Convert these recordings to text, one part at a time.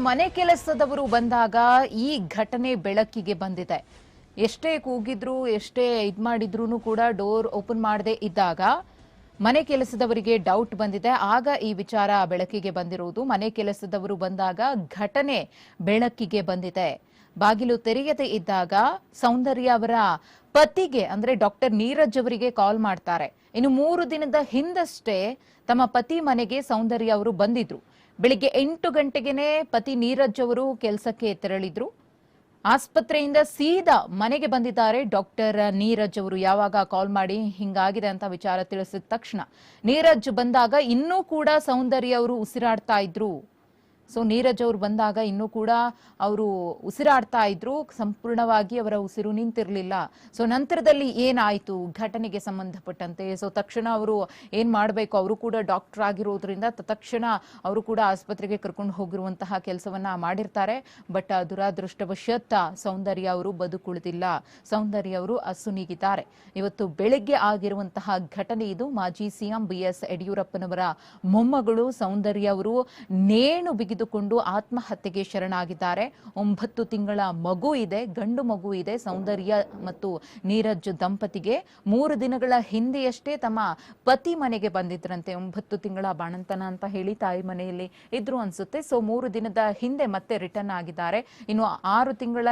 ಮನೆ ಕೆಲಸದವರು ಬಂದಾಗ ಈ ಘಟನೆ ಬೆಳಕಿಗೆ ಬಂದಿದೆ. ಎಷ್ಟೇ ಕೂಗಿದ್ರು ಎಷ್ಟೇ ಮಾಡಿದ್ರು ಕೂಡ ಡೋರ್ ಓಪನ್ ಮಾಡದೆ ಇದ್ದಾಗ ಮನೆ ಕೆಲಸದವರಿಗೆ ಡೌಟ್ ಬಂದಿದೆ. ಆಗ ಈ ವಿಚಾರ ಬೆಳಕಿಗೆ ಬಂದಿರುವುದು. ಮನೆ ಕೆಲಸದವರು ಬಂದಾಗ ಘಟನೆ ಬೆಳಕಿಗೆ ಬಂದಿದೆ. ಬಾಗಿಲು ತೆರೆಯದೆ ಇದ್ದಾಗ ಸೌಂದರ್ಯ ಅವರ ಪತಿಗೆ ಅಂದ್ರೆ ಡಾಕ್ಟರ್ ನೀರಜ್ ಅವರಿಗೆ ಕಾಲ್ ಮಾಡ್ತಾರೆ. ಇನ್ನು 3 ದಿನದ ಹಿಂದಷ್ಟೇ ತಮ್ಮ ಪತಿ ಮನೆಗೆ ಸೌಂದರ್ಯ ಅವರು ಬಂದಿದ್ರು. ಬೆಳಿಗ್ಗೆ 8 ಗಂಟೆಗೆನೆ ಪತಿ ನೀರಜ್ ಅವರು ಕೆಲಸಕ್ಕೆ ತೆರಳಿದ್ರು. ಆಸ್ಪತ್ರೆಯಿಂದ ಸೀದಾ ಮನೆಗೆ ಬಂದಿದ್ದಾರೆ ಡಾಕ್ಟರ್ ನೀರಜ್ ಅವರು. ಯಾವಾಗ ಕಾಲ್ ಮಾಡಿ ಹಿಂಗಾಗಿದೆ ಅಂತ ವಿಚಾರ ತಿಳಿಸಿದ ತಕ್ಷಣ ನೀರಜ್ ಬಂದಾಗ ಇನ್ನೂ ಕೂಡ ಸೌಂದರ್ಯ ಅವರು ಉಸಿರಾಡ್ತಾ ಇದ್ರು. ಸೊ ನೀರಜ್ ಅವರು ಬಂದಾಗ ಇನ್ನೂ ಕೂಡ ಅವರು ಉಸಿರಾಡ್ತಾ ಇದ್ರು. ಸಂಪೂರ್ಣವಾಗಿ ಅವರ ಉಸಿರು ನಿಂತಿರಲಿಲ್ಲ. ಸೊ ನಂತರದಲ್ಲಿ ಏನಾಯಿತು ಘಟನೆಗೆ ಸಂಬಂಧಪಟ್ಟಂತೆ, ಸೊ ತಕ್ಷಣ ಅವರು ಏನ್ ಮಾಡಬೇಕು, ಅವರು ಕೂಡ ಡಾಕ್ಟರ್ ಆಗಿರೋದ್ರಿಂದ ತಕ್ಷಣ ಅವರು ಕೂಡ ಆಸ್ಪತ್ರೆಗೆ ಕರ್ಕೊಂಡು ಹೋಗಿರುವಂತಹ ಕೆಲಸವನ್ನ ಮಾಡಿರ್ತಾರೆ. ಬಟ್ ದುರಾದೃಷ್ಟವಶಾತ್ ಸೌಂದರ್ಯ ಅವರು ಬದುಕುಳಿದಿಲ್ಲ. ಸೌಂದರ್ಯ ಅವರು ಅಸುನೀಗಿದ್ದಾರೆ. ಇವತ್ತು ಬೆಳಗ್ಗೆ ಆಗಿರುವಂತಹ ಘಟನೆ ಇದು. ಮಾಜಿ ಸಿಎಂ BS ಯಡಿಯೂರಪ್ಪನವರ ಮೊಮ್ಮಗಳು ಸೌಂದರ್ಯ ಅವರು ನೇಣು ಬಿಗಿದುಕೊಂಡು ಆತ್ಮಹತ್ಯೆಗೆ ಶರಣಾಗಿದ್ದಾರೆ. 9 ತಿಂಗಳ ಮಗು ಇದೆ, ಗಂಡು ಮಗು ಇದೆ ಸೌಂದರ್ಯ ಮತ್ತು ನೀರಜ್ ದಂಪತಿಗೆ. 3 ದಿನಗಳ ಹಿಂದೆಯಷ್ಟೇ ತಮ್ಮ ಪತಿ ಮನೆಗೆ ಬಂದಿದ್ರಂತೆ. 9 ತಿಂಗಳ ಬಾಣಂತನ ಅಂತ ಹೇಳಿ ತಾಯಿ ಮನೆಯಲ್ಲಿ ಇದ್ರು ಅನ್ಸುತ್ತೆ. ಸೊ 3 ದಿನದ ಹಿಂದೆ ಮತ್ತೆ ರಿಟರ್ನ್ ಆಗಿದ್ದಾರೆ. ಇನ್ನು 6 ತಿಂಗಳ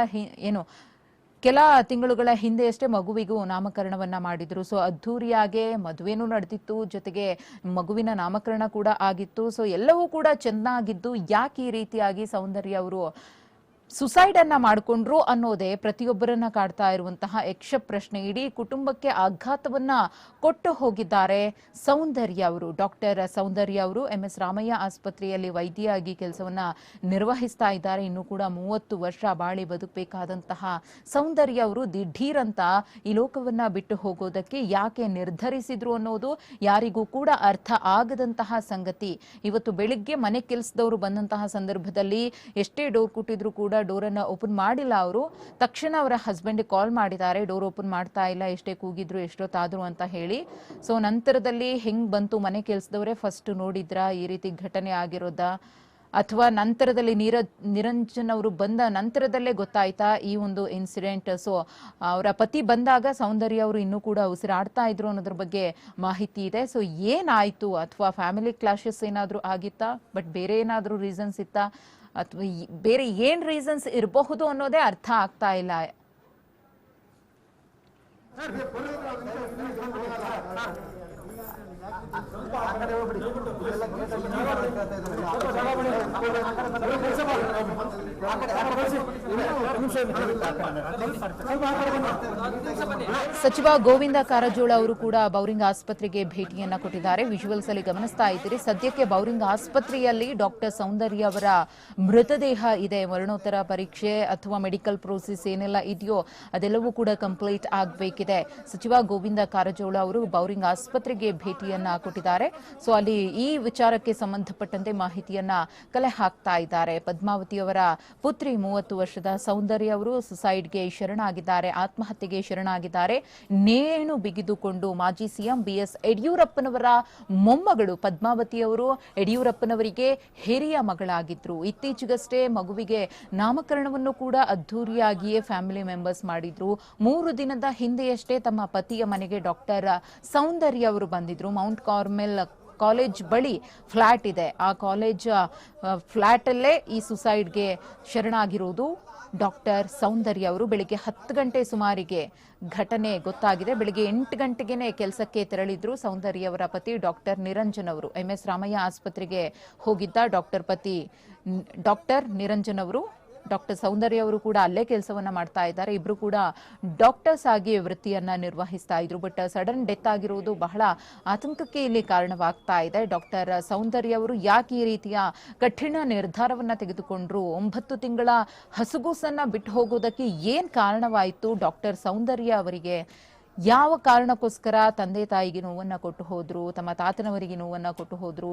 ಕೆಲ ತಿಂಗಳುಗಳ ಹಿಂದೆಯಷ್ಟೇ ಮಗುವಿಗೂ ನಾಮಕರಣವನ್ನ ಮಾಡಿದ್ರು. ಸೊ ಅದ್ಧೂರಿಯಾಗೆ ಮದುವೆನೂ ನಡೆದಿತ್ತು, ಜೊತೆಗೆ ಮಗುವಿನ ನಾಮಕರಣ ಕೂಡ ಆಗಿತ್ತು. ಸೊ ಎಲ್ಲವೂ ಕೂಡ ಚೆನ್ನಾಗಿದ್ದು ಯಾಕೆ ಈ ರೀತಿಯಾಗಿ ಸೌಂದರ್ಯ ಅವರು ಸುಸೈಡ್ ಅನ್ನ ಮಾಡಿಕೊಂಡ್ರು ಅನ್ನೋದೇ ಪ್ರತಿಯೊಬ್ಬರನ್ನ ಕಾಡ್ತಾ ಇರುವಂತಹ ಯಕ್ಷ ಪ್ರಶ್ನೆ. ಇಡೀ ಕುಟುಂಬಕ್ಕೆ ಆಘಾತವನ್ನ ಕೊಟ್ಟು ಹೋಗಿದ್ದಾರೆ ಸೌಂದರ್ಯ ಅವರು. ಡಾಕ್ಟರ್ ಸೌಂದರ್ಯ ಅವರು MS ರಾಮಯ್ಯ ಆಸ್ಪತ್ರೆಯಲ್ಲಿ ವೈದ್ಯೆಯಾಗಿ ಕೆಲಸವನ್ನ ನಿರ್ವಹಿಸ್ತಾ ಇದ್ದಾರೆ. ಇನ್ನು ಕೂಡ 30 ವರ್ಷ ಬಾಳಿ ಬದುಕಬೇಕಾದಂತಹ ಸೌಂದರ್ಯ ಅವರು ದಿಢೀರಂತ ಈ ಲೋಕವನ್ನ ಬಿಟ್ಟು ಹೋಗೋದಕ್ಕೆ ಯಾಕೆ ನಿರ್ಧರಿಸಿದ್ರು ಅನ್ನೋದು ಯಾರಿಗೂ ಕೂಡ ಅರ್ಥ ಆಗದಂತಹ ಸಂಗತಿ. ಇವತ್ತು ಬೆಳಿಗ್ಗೆ ಮನೆ ಕೆಲಸದವರು ಬಂದಂತಹ ಸಂದರ್ಭದಲ್ಲಿ ಎಷ್ಟೇ ಡೋರ್ ಕೊಟ್ಟಿದ್ರು ಕೂಡ ಡೋರ್ ಅನ್ನ ಓಪನ್ ಮಾಡಿಲ್ಲ ಅವರು. ತಕ್ಷಣ ಅವರ ಹಸ್ಬೆಂಡ್ ಕಾಲ್ ಮಾಡಿದ್ದಾರೆ, ಡೋರ್ ಓಪನ್ ಮಾಡ್ತಾ ಇಲ್ಲ, ಎಷ್ಟೇ ಕೂಗಿದ್ರು ಎಷ್ಟೊತ್ತಾದ್ರು ಅಂತ ಹೇಳಿ. ಸೊ ನಂತರದಲ್ಲಿ ಹೆಂಗ್ ಬಂತು, ಮನೆ ಕೆಲಸದವರೇ ಫಸ್ಟ್ ನೋಡಿದ್ರ ಈ ರೀತಿ ಘಟನೆ ಆಗಿರೋದ, ಅಥವಾ ನಂತರದಲ್ಲಿ ನಿರಂಜನ್ ಅವರು ಬಂದ ನಂತರದಲ್ಲೇ ಗೊತ್ತಾಯ್ತಾ ಈ ಒಂದು ಇನ್ಸಿಡೆಂಟ್? ಸೊ ಅವರ ಪತಿ ಬಂದಾಗ ಸೌಂದರ್ಯ ಅವರು ಇನ್ನೂ ಕೂಡ ಉಸಿರಾಡ್ತಾ ಇದ್ರು ಅನ್ನೋದ್ರ ಬಗ್ಗೆ ಮಾಹಿತಿ ಇದೆ. ಸೊ ಏನಾಯ್ತು, ಅಥವಾ ಫ್ಯಾಮಿಲಿ ಕ್ಲಾಶಸ್ ಏನಾದ್ರೂ ಆಗಿತ್ತಾ, ಬಟ್ ಬೇರೆ ಏನಾದ್ರೂ ರೀಸನ್ಸ್ ಇತ್ತಾ, ಅಥವಾ ಬೇರೆ ಏನ್ ರೀಸನ್ಸ್ ಇರಬಹುದು ಅನ್ನೋದೇ ಅರ್ಥ ಆಗ್ತಾ ಇಲ್ಲ. ಸಚಿವ ಗೋವಿಂದ ಕಾರಜೋಳ ಅವರು ಕೂಡ ಬೌರಿಂಗ್ ಆಸ್ಪತ್ರೆಗೆ ಭೇಟಿಯನ್ನ ಕೊಟ್ಟಿದ್ದಾರೆ. ವಿಜುವಲ್ಸ್ ಅಲ್ಲಿ ಗಮನಿಸ್ತಾ ಇದ್ದೀರಿ. ಸದ್ಯಕ್ಕೆ ಬೌರಿಂಗ್ ಆಸ್ಪತ್ರೆಯಲ್ಲಿ ಡಾಕ್ಟರ್ ಸೌಂದರ್ಯ ಅವರ ಮೃತದೇಹ ಇದೆ. ಮರಣೋತ್ತರ ಪರೀಕ್ಷೆ ಅಥವಾ ಮೆಡಿಕಲ್ ಪ್ರೋಸೆಸ್ ಏನೆಲ್ಲ ಇದೆಯೋ ಅದೆಲ್ಲವೂ ಕೂಡ ಕಂಪ್ಲೀಟ್ ಆಗಬೇಕಿದೆ. ಸಚಿವ ಗೋವಿಂದ ಕಾರಜೋಳ ಅವರು ಬೌರಿಂಗ್ ಆಸ್ಪತ್ರೆಗೆ ಭೇಟಿಯನ್ನ ಕೊಟ್ಟಿದ್ದಾರೆ. ಸೊ ಅಲ್ಲಿ ಈ ವಿಚಾರಕ್ಕೆ ಸಂಬಂಧಪಟ್ಟಂತೆ ಮಾಹಿತಿಯನ್ನ ಕಲೆ ಹಾಕ್ತಾ ಇದ್ದಾರೆ. ಪದ್ಮಾವತಿ ಅವರ ಪುತ್ರಿ 30 ವರ್ಷದ ಸೌಂದರ್ಯ ಅವರು ಸುಸೈಡ್ಗೆ ಶರಣಾಗಿದ್ದಾರೆ, ಆತ್ಮಹತ್ಯೆಗೆ ಶರಣಾಗಿದ್ದಾರೆ. ನೇಣು ಬಿಗಿದುಕೊಂಡು ಮಾಜಿ ಸಿಎಂ BS ಯಡಿಯೂರಪ್ಪನವರ ಮೊಮ್ಮಗಳು ಪದ್ಮಾವತಿ ಅವರು ಯಡಿಯೂರಪ್ಪನವರಿಗೆ ಹಿರಿಯ ಮಗಳಾಗಿದ್ರು. ಇತ್ತೀಚೆಗಷ್ಟೇ ಮಗುವಿಗೆ ನಾಮಕರಣವನ್ನು ಕೂಡ ಅದ್ಧೂರಿಯಾಗಿಯೇ ಫ್ಯಾಮಿಲಿ ಮೆಂಬರ್ಸ್ ಮಾಡಿದ್ರು. 3 ದಿನದ ಹಿಂದೆಯಷ್ಟೇ ತಮ್ಮ ಪತಿಯ ಮನೆಗೆ ಡಾಕ್ಟರ್ ಸೌಂದರ್ಯ ಅವರು ಬಂದಿದ್ರು. ಮೌಂಟ್ ಕಾರ್ಮೆಲ್ ಕಾಲೇಜ್ ಬಳಿ ಫ್ಲಾಟ್ ಇದೆ. ಆ ಕಾಲೇಜ್ ಫ್ಲಾಟ್ ಅಲ್ಲೇ ಈ ಸುಸೈಡ್ಗೆ ಶರಣಾಗಿರುವುದು ಡಾಕ್ಟರ್ ಸೌಂದರ್ಯ ಅವರು. ಬೆಳಿಗ್ಗೆ 10 ಗಂಟೆ ಸುಮಾರಿಗೆ ಘಟನೆ ಗೊತ್ತಾಗಿದೆ. ಬೆಳಿಗ್ಗೆ 8 ಗಂಟೆಗೆನೆ ಕೆಲಸಕ್ಕೆ ತೆರಳಿದ್ರು ಸೌಂದರ್ಯ ಅವರ ಪತಿ ಡಾಕ್ಟರ್ ನಿರಂಜನ್ ಅವರು. MS ರಾಮಯ್ಯ ಆಸ್ಪತ್ರೆಗೆ ಹೋಗಿದ್ದ ಡಾಕ್ಟರ್ ನಿರಂಜನ್ ಅವರು. ಡಾಕ್ಟರ್ ಸೌಂದರ್ಯ ಅವರು ಕೂಡ ಅಲ್ಲೇ ಕೆಲಸವನ್ನ ಮಾಡ್ತಾ ಇದ್ದಾರೆ. ಇಬ್ರು ಕೂಡ ಡಾಕ್ಟರ್ಸ್ ಆಗಿ ವೃತ್ತಿಯನ್ನ ನಿರ್ವಹಿಸ್ತಾ ಇದ್ರು. ಬಟ್ ಸಡನ್ ಡೆತ್ ಆಗಿರುವುದು ಬಹಳ ಆತಂಕಕ್ಕೆ ಇಲ್ಲಿ ಕಾರಣವಾಗ್ತಾ ಇದೆ. ಡಾಕ್ಟರ್ ಸೌಂದರ್ಯ ಅವರು ಯಾಕೆ ಈ ರೀತಿಯ ಕಠಿಣ ನಿರ್ಧಾರವನ್ನ ತೆಗೆದುಕೊಂಡ್ರು, 9 ತಿಂಗಳ ಹಸುಗೂಸನ್ನ ಬಿಟ್ಟು ಹೋಗೋದಕ್ಕೆ ಏನ್ ಕಾರಣವಾಯಿತು ಡಾಕ್ಟರ್ ಸೌಂದರ್ಯ ಅವರಿಗೆ? ಯಾವ ಕಾರಣಕ್ಕೋಸ್ಕರ ತಂದೆ ತಾಯಿಗೆ ನೋವನ್ನ ಕೊಟ್ಟು ಹೋದ್ರು, ತಮ್ಮ ತಾತನವರಿಗೆ ನೋವನ್ನ ಕೊಟ್ಟು ಹೋದ್ರು,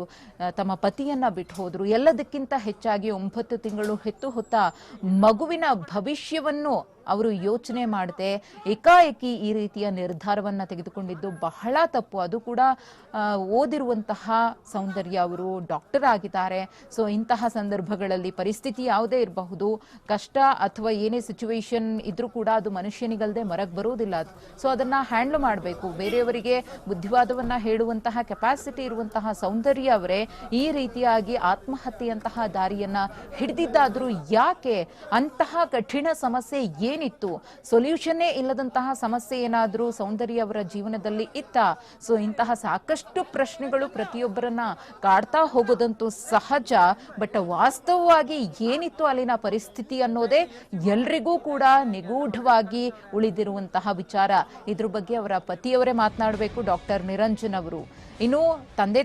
ತಮ್ಮ ಪತಿಯನ್ನ ಬಿಟ್ಟು ಹೋದ್ರು? ಎಲ್ಲದಕ್ಕಿಂತ ಹೆಚ್ಚಾಗಿ 9 ತಿಂಗಳು ಹೆತ್ತು ಹೊತ್ತ ಮಗುವಿನ ಭವಿಷ್ಯವನ್ನು ಅವರು ಯೋಚನೆ ಮಾಡದೆ ಏಕಾಏಕಿ ಈ ರೀತಿಯ ನಿರ್ಧಾರವನ್ನ ತೆಗೆದುಕೊಂಡಿದ್ದು ಬಹಳ ತಪ್ಪು. ಅದು ಕೂಡ ಓದಿರುವಂತಹ ಸೌಂದರ್ಯ ಅವರು ಡಾಕ್ಟರ್ ಆಗಿದ್ದಾರೆ. ಸೊ ಇಂತಹ ಸಂದರ್ಭಗಳಲ್ಲಿ ಪರಿಸ್ಥಿತಿ ಯಾವುದೇ ಇರಬಹುದು, ಕಷ್ಟ ಅಥವಾ ಏನೇ ಸಿಚುವೇಶನ್ ಇದ್ರೂ ಕೂಡ ಅದು ಮನುಷ್ಯನಿಗಲ್ಲದೆ ಮರಕ್ ಬರೋದಿಲ್ಲ. ಅದು ಸೊ ಅದನ್ನ ಹ್ಯಾಂಡಲ್ ಮಾಡಬೇಕು. ಬೇರೆಯವರಿಗೆ ಬುದ್ಧಿವಾದವನ್ನ ಹೇಳುವಂತಹ ಕೆಪಾಸಿಟಿ ಇರುವಂತಹ ಸೌಂದರ್ಯ ಅವರೇ ಈ ರೀತಿಯಾಗಿ ಆತ್ಮಹತ್ಯೆಯಂತಹ ದಾರಿಯನ್ನ ಹಿಡಿದಿದ್ದಾದ್ರೂ ಯಾಕೆ? ಅಂತಹ ಕಠಿಣ ಸಮಸ್ಯೆ ಏನಿತ್ತು? ಸೊಲ್ಯೂಷನ್ನೇ ಇಲ್ಲದಂತಹ ಸಮಸ್ಯೆ ಏನಾದ್ರೂ ಸೌಂದರ್ಯ ಅವರ ಜೀವನದಲ್ಲಿ ಇತ್ತ? ಸೊ ಇಂತಹ ಸಾಕಷ್ಟು ಪ್ರಶ್ನೆಗಳು ಪ್ರತಿಯೊಬ್ಬರನ್ನ ಕಾಡ್ತಾ ಹೋಗೋದಂತೂ ಸಹಜ. ಬಟ್ ವಾಸ್ತವವಾಗಿ ಏನಿತ್ತು ಅಲ್ಲಿನ ಪರಿಸ್ಥಿತಿ ಅನ್ನೋದೇ ಎಲ್ರಿಗೂ ಕೂಡ ನಿಗೂಢವಾಗಿ ಉಳಿದಿರುವಂತಹ ವಿಚಾರ. ಇದ್ರ ಬಗ್ಗೆ ಅವರ ಪತಿಯವರೇ ಮಾತನಾಡಬೇಕು, ಡಾಕ್ಟರ್ ನಿರಂಜನ್ ಅವರು. ಇನ್ನು ತಂದೆ